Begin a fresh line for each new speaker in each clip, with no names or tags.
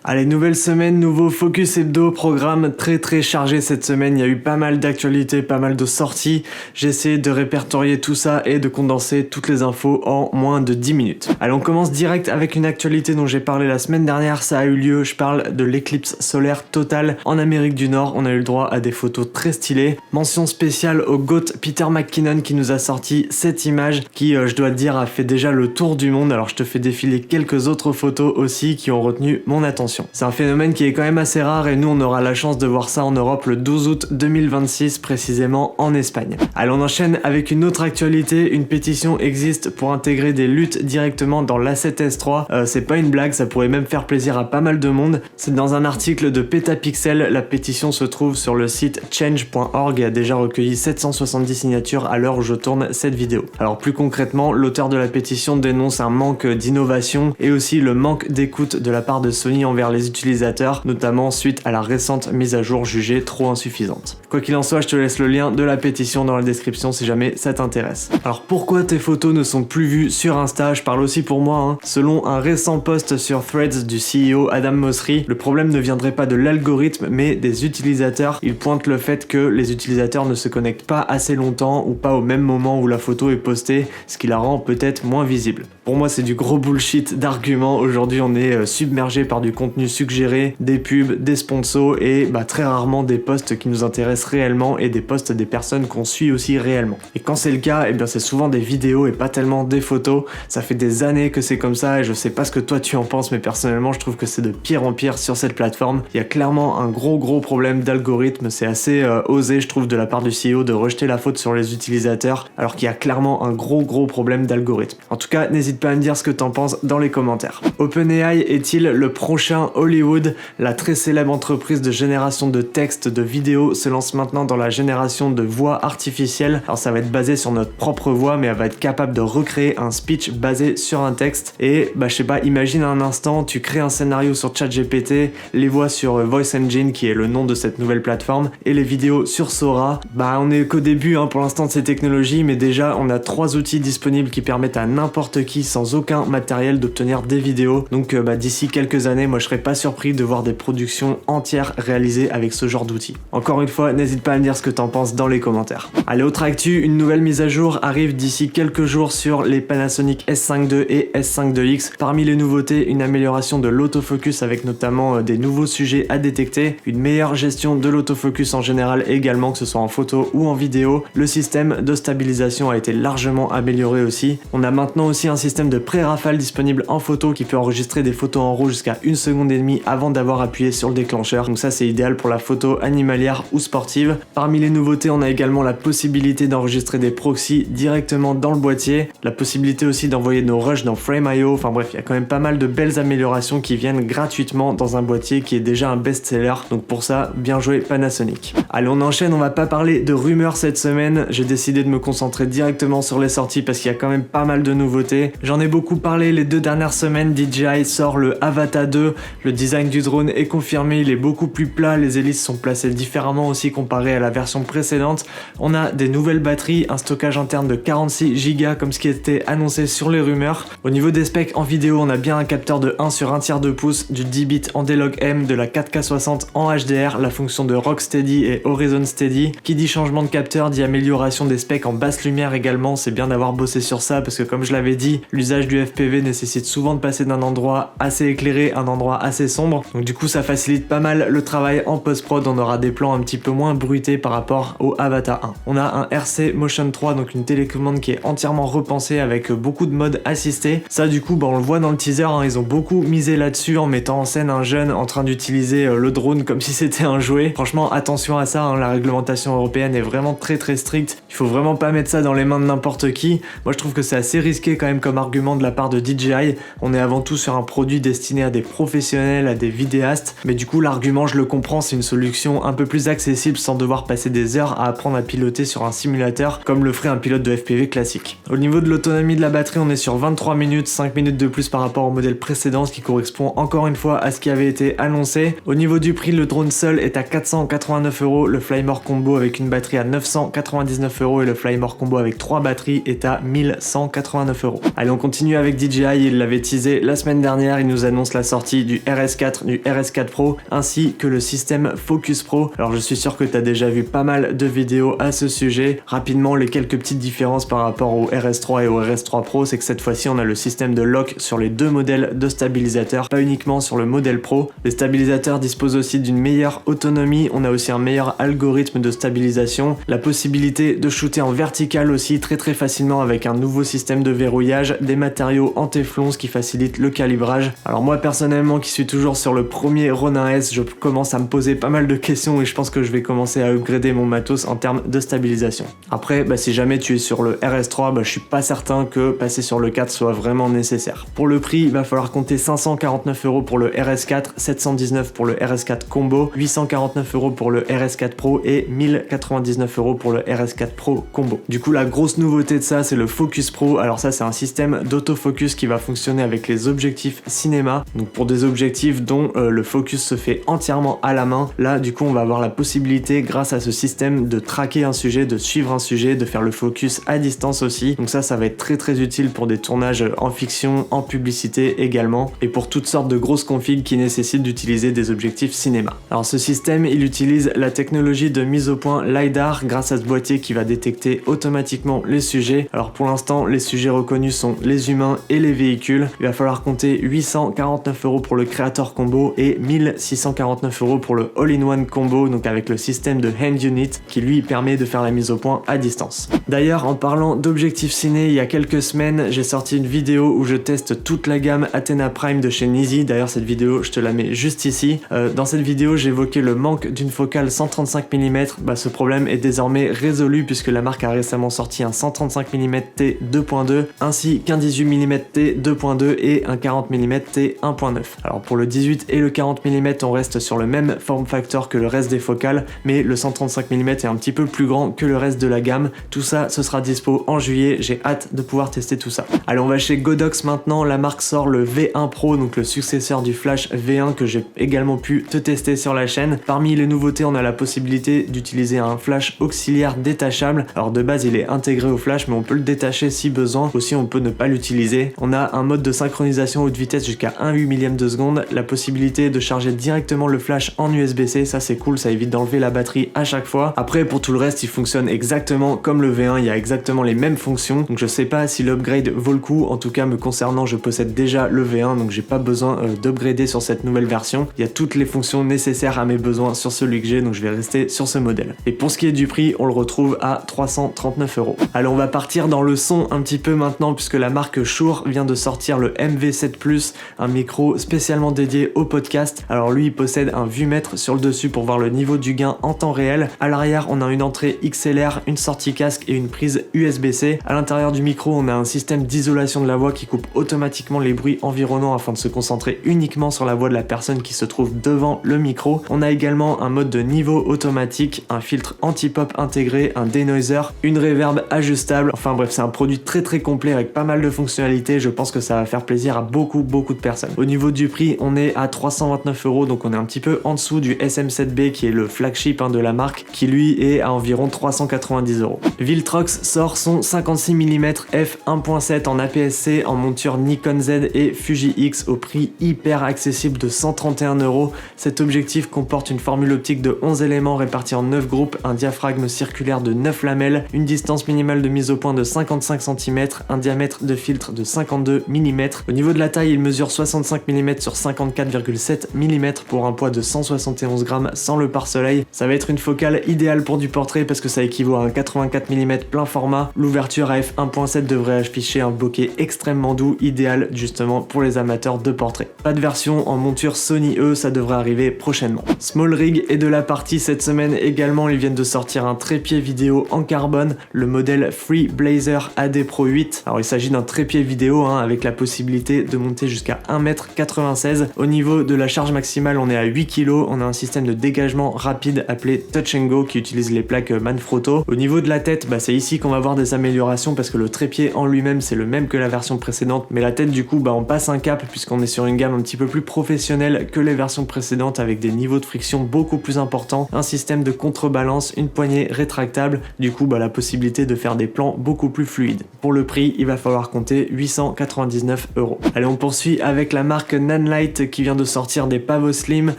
Allez, nouvelle semaine, nouveau Focus Hebdo, programme très chargé cette semaine. Il y a eu pas mal d'actualités, pas mal de sorties. J'ai essayé de répertorier tout ça et de condenser toutes les infos en moins de 10 minutes. Allez, on commence direct avec une actualité dont j'ai parlé la semaine dernière. Ça a eu lieu, je parle de l'éclipse solaire totale en Amérique du Nord. On a eu le droit à des photos très stylées. Mention spéciale au GOAT Peter McKinnon qui nous a sorti cette image qui, je dois te dire, a fait déjà le tour du monde. Alors je te fais défiler quelques autres photos aussi qui ont retenu mon attention. C'est un phénomène qui est quand même assez rare et nous on aura la chance de voir ça en Europe le 12 août 2026, précisément en Espagne. Allez, on enchaîne avec une autre actualité. Une pétition existe pour intégrer des luttes directement dans l'Asset S3. C'est pas une blague, ça pourrait même faire plaisir à pas mal de monde. C'est dans un article de Petapixel. La pétition se trouve sur le site change.org et a déjà recueilli 770 signatures à l'heure où je tourne cette vidéo. Alors plus concrètement, l'auteur de la pétition dénonce un manque d'innovation et aussi le manque d'écoute de la part de Sony envers les utilisateurs, notamment suite à la récente mise à jour jugée trop insuffisante. Quoi qu'il en soit, je te laisse le lien de la pétition dans la description si jamais ça t'intéresse. Alors pourquoi tes photos ne sont plus vues sur Insta? Je parle aussi pour moi, hein. Selon un récent post sur Threads du CEO Adam Mosseri, le problème ne viendrait pas de l'algorithme mais des utilisateurs. Il pointe le fait que les utilisateurs ne se connectent pas assez longtemps ou pas au même moment où la photo est postée, ce qui la rend peut-être moins visible. Pour moi, c'est du gros bullshit d'arguments. Aujourd'hui, on est submergé par du contenu suggéré, des pubs, des sponsors et très rarement des posts qui nous intéressent réellement et des posts des personnes qu'on suit aussi réellement. Et quand c'est le cas, c'est souvent des vidéos et pas tellement des photos. Ça fait des années que c'est comme ça et je sais pas ce que toi tu en penses, mais personnellement, je trouve que c'est de pire en pire sur cette plateforme. Il y a clairement un gros problème d'algorithme. C'est assez osé, je trouve, de la part du CEO de rejeter la faute sur les utilisateurs alors qu'il y a clairement un gros problème d'algorithme. En tout cas, n'hésite pas à me dire ce que t'en penses dans les commentaires. OpenAI est-il le prochain Hollywood? La très célèbre entreprise de génération de textes, de vidéos se lance maintenant dans la génération de voix artificielles. Alors ça va être basé sur notre propre voix, mais elle va être capable de recréer un speech basé sur un texte. Et je sais pas, imagine un instant, tu crées un scénario sur ChatGPT, les voix sur Voice Engine qui est le nom de cette nouvelle plateforme, et les vidéos sur Sora. On est qu'au début pour l'instant de ces technologies, mais déjà on a 3 outils disponibles qui permettent à n'importe qui sans aucun matériel d'obtenir des vidéos. Donc d'ici quelques années, moi je serais pas surpris de voir des productions entières réalisées avec ce genre d'outils. Encore une fois, n'hésite pas à me dire ce que t'en penses dans les commentaires. Allez, autre actu, une nouvelle mise à jour arrive d'ici quelques jours sur les Panasonic S5 II et S5 IIX. Parmi les nouveautés, une amélioration de l'autofocus avec notamment des nouveaux sujets à détecter, une meilleure gestion de l'autofocus en général également, que ce soit en photo ou en vidéo. Le système de stabilisation a été largement amélioré aussi. On a maintenant aussi un système de pré-rafale disponible en photo qui peut enregistrer des photos en RAW jusqu'à 1 seconde et demie avant d'avoir appuyé sur le déclencheur. Donc ça c'est idéal pour la photo animalière ou sportive. Parmi les nouveautés, on a également la possibilité d'enregistrer des proxys directement dans le boîtier, la possibilité aussi d'envoyer nos rushs dans Frame.io. Enfin bref, il y a quand même pas mal de belles améliorations qui viennent gratuitement dans un boîtier qui est déjà un best-seller. Donc pour ça, bien joué Panasonic. Allez, on enchaîne, on va pas parler de rumeurs cette semaine. J'ai décidé de me concentrer directement sur les sorties parce qu'il y a quand même pas mal de nouveautés. J'en ai beaucoup parlé les 2 dernières semaines. DJI sort le Avata 2. Le design du drone est confirmé, il est beaucoup plus plat, les hélices sont placées différemment aussi comparé à la version précédente. On a des nouvelles batteries, un stockage interne de 46 Go comme ce qui était annoncé sur les rumeurs. Au niveau des specs en vidéo, on a bien un capteur de 1 sur 1/3 de pouce, du 10 bits en D-Log M, de la 4K60 en HDR, la fonction de Rock Steady et Horizon Steady. Qui dit changement de capteur dit amélioration des specs en basse lumière également. C'est bien d'avoir bossé sur ça parce que comme je l'avais dit, l'usage du FPV nécessite souvent de passer d'un endroit assez éclairé à un endroit assez sombre. Donc du coup ça facilite pas mal le travail en post-prod. On aura des plans un petit peu moins bruités par rapport au Avata 1. On a un RC Motion 3, donc une télécommande qui est entièrement repensée avec beaucoup de modes assistés. Ça du coup on le voit dans le teaser, ils ont beaucoup misé là-dessus en mettant en scène un jeune en train d'utiliser le drone comme si c'était un jouet. Franchement attention à ça, la réglementation européenne est vraiment très stricte. Il faut vraiment pas mettre ça dans les mains de n'importe qui. Moi je trouve que c'est assez risqué quand même comme argument de la part de DJI. On est avant tout sur un produit destiné à des professionnels, à des vidéastes, mais du coup l'argument je le comprends, c'est une solution un peu plus accessible sans devoir passer des heures à apprendre à piloter sur un simulateur comme le ferait un pilote de FPV classique. Au niveau de l'autonomie de la batterie, on est sur 23 minutes, 5 minutes de plus par rapport au modèle précédent, ce qui correspond encore une fois à ce qui avait été annoncé. Au niveau du prix, le drone seul est à 489 €, le Flymore Combo avec une batterie à 999 € et le Flymore Combo avec 3 batteries est à 1189 €. Allez, on continue avec DJI, il l'avait teasé la semaine dernière, il nous annonce la sortie du RS4, du RS4 Pro, ainsi que le système Focus Pro. Alors je suis sûr que tu as déjà vu pas mal de vidéos à ce sujet. Rapidement, les quelques petites différences par rapport au RS3 et au RS3 Pro, c'est que cette fois-ci on a le système de lock sur les deux modèles de stabilisateurs, pas uniquement sur le modèle Pro. Les stabilisateurs disposent aussi d'une meilleure autonomie, on a aussi un meilleur algorithme de stabilisation, la possibilité de shooter en vertical aussi très facilement avec un nouveau système de verrouillage, des matériaux en téflon, ce qui facilite le calibrage. Alors moi personnellement qui suis toujours sur le premier Ronin S, je commence à me poser pas mal de questions et je pense que je vais commencer à upgrader mon matos en termes de stabilisation. Après, si jamais tu es sur le RS3, je suis pas certain que passer sur le 4 soit vraiment nécessaire. Pour le prix, il va falloir compter 549 € pour le RS4, 719 pour le RS4 Combo, 849 € pour le RS4 Pro et 1099 € pour le RS4 Pro Combo. Du coup, la grosse nouveauté de ça, c'est le Focus Pro. Alors ça, c'est un système d'autofocus qui va fonctionner avec les objectifs cinéma. Donc pour des objectifs dont le focus se fait entièrement à la main, là, du coup, on va avoir la possibilité, grâce à ce système, de traquer un sujet, de suivre un sujet, de faire le focus à distance aussi. Donc ça va être très utile pour des tournages en fiction, en publicité également, et pour toutes sortes de grosses configs qui nécessitent d'utiliser des objectifs cinéma. Alors ce système, il utilise la technologie de mise au point LiDAR grâce à ce boîtier qui va détecter automatiquement les sujets. Alors pour l'instant, les sujets reconnus sont les humains et les véhicules. Il va falloir compter 849 € pour le Creator Combo et 1649 € pour le All-in-One Combo, donc avec le système de Hand Unit qui lui permet de faire la mise au point à distance. D'ailleurs, en parlant d'objectifs ciné, il y a quelques semaines, j'ai sorti une vidéo où je teste toute la gamme Athena Prime de chez Nisi. D'ailleurs, cette vidéo, je te la mets juste ici. Dans cette vidéo, j'évoquais le manque d'une focale 135 mm. Ce problème est désormais résolu puisque la marque a récemment sorti un 135 mm T 2.2 ainsi qu'un 18 mm T 2.2 et un 40 mm T 1.9. Alors pour le 18 et le 40 mm, on reste sur le même form factor que le reste des focales, mais le 135 mm est un petit peu plus grand que le reste de la gamme. Tout ça, ce sera dispo en juillet. J'ai hâte de pouvoir tester tout ça. Allez, on va chez Godox maintenant. La marque sort le V1 Pro, donc le successeur du Flash V1 que j'ai également pu te tester sur la chaîne. Parmi les nouveautés, on a la possibilité d'utiliser un flash auxiliaire détachable. Alors de base, il est intégré au flash, mais on peut le détacher si besoin. Aussi, on peut ne pas l'utiliser. On a un mode de synchronisation haute vitesse jusqu'à 1/8 millième de seconde, la possibilité de charger directement le flash en USB-C. Ça, c'est cool, ça évite d'enlever la batterie à chaque fois. Après, pour tout le reste, il fonctionne exactement comme le V1. Il y a exactement les mêmes fonctions. Donc je sais pas si l'upgrade vaut le coup. En tout cas, me concernant, je possède déjà le V1, donc j'ai pas besoin d'upgrader sur cette nouvelle version. Il y a toutes les fonctions nécessaires à mes besoins sur celui que j'ai, donc je vais rester sur ce modèle. Et pour ce qui est du prix, on le retrouve à 339 €. Allez, on va partir dans le son un petit peu maintenant puisque la marque Shure vient de sortir le MV7 Plus, un micro spécialement dédié au podcast. Alors lui, il possède un vumètre sur le dessus pour voir le niveau du gain en temps réel. À l'arrière, on a une entrée XLR, une sortie casque et une prise USB-C. À l'intérieur du micro, on a un système d'isolation de la voix qui coupe automatiquement les bruits environnants afin de se concentrer uniquement sur la voix de la personne qui se trouve devant le micro. On a également un mode de niveau automatique, un filtre anti-pop intégré, un denoiser, une reverb ajustable. Enfin bref, c'est un produit très complet avec pas mal de fonctionnalités. Je pense que ça va faire plaisir à beaucoup de personnes. Au niveau du prix, on est à 329 €, donc on est un petit peu en dessous du SM7B qui est le flagship de la marque, qui lui est à environ 390 €. Viltrox sort son 56 mm f 1.7 en APS-C en monture Nikon Z et Fuji X au prix hyper accessible de 131 €. Cet objectif comporte une formule optique de 11 éléments répartis en 9 groupes, un diaphragme circulaire de 9 lamelles, une distance minimale de mise au point de 55 cm, un diamètre de filtre de 52 mm. Au niveau de la taille, il mesure 65 mm sur 54,7 mm pour un poids de 171 grammes sans le pare-soleil. Ça va être une focale idéale pour du portrait parce que ça équivaut à un 84 mm plein format. L'ouverture à f1.7 devrait afficher un bokeh extrêmement doux, idéal justement pour les amateurs de portrait. Pas de version en monture Sony E, ça devrait arriver prochainement. Small Rig est de la partie cette semaine également. Ils viennent de sortir un trépied vidéo en carbone, le modèle Free Blazer AD Pro 8. Alors il s'agit d'un trépied vidéo avec la possibilité de monter jusqu'à 1,96 m. Au niveau de la charge maximale, on est à 8 kg. On a un système de dégagement rapide appelé Touch & Go qui utilise les plaques Manfrotto. Au niveau de la tête, c'est ici qu'on va voir des améliorations parce que le trépied en lui-même c'est le même que la version précédente, mais la tête du coup on passe un cap puisqu'on est sur une gamme un petit peu plus professionnelle que les versions précédentes avec des niveaux de friction beaucoup plus importants, un système de contrebalance, une poignée rétractable, du coup la possibilité de faire des plans beaucoup plus fluides. Pour le prix, il va falloir falloir compter 899 €. Allez, on poursuit avec la marque Nanlite qui vient de sortir des pavots slim.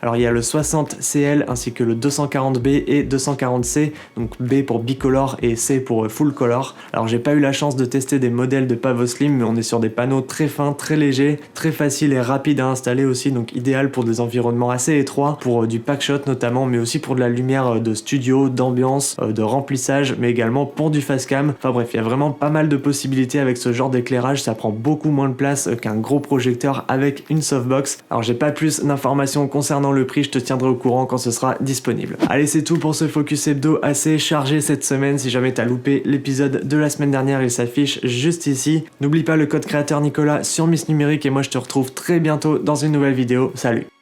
Alors il y a le 60 CL ainsi que le 240B et 240C, donc B pour bicolore et C pour full color. Alors j'ai pas eu la chance de tester des modèles de pavots slim, mais on est sur des panneaux très fins, très légers, très faciles et rapides à installer aussi, donc idéal pour des environnements assez étroits, pour du packshot notamment, mais aussi pour de la lumière de studio, d'ambiance, de remplissage, mais également pour du facecam. Enfin bref, il y a vraiment pas mal de possibilités avec ce genre d'éclairage, ça prend beaucoup moins de place qu'un gros projecteur avec une softbox. Alors j'ai pas plus d'informations concernant le prix, je te tiendrai au courant quand ce sera disponible. Allez, c'est tout pour ce Focus Hebdo assez chargé cette semaine. Si jamais t'as loupé l'épisode de la semaine dernière, il s'affiche juste ici. N'oublie pas le code créateur Nicolas sur Miss Numérique et moi je te retrouve très bientôt dans une nouvelle vidéo. Salut!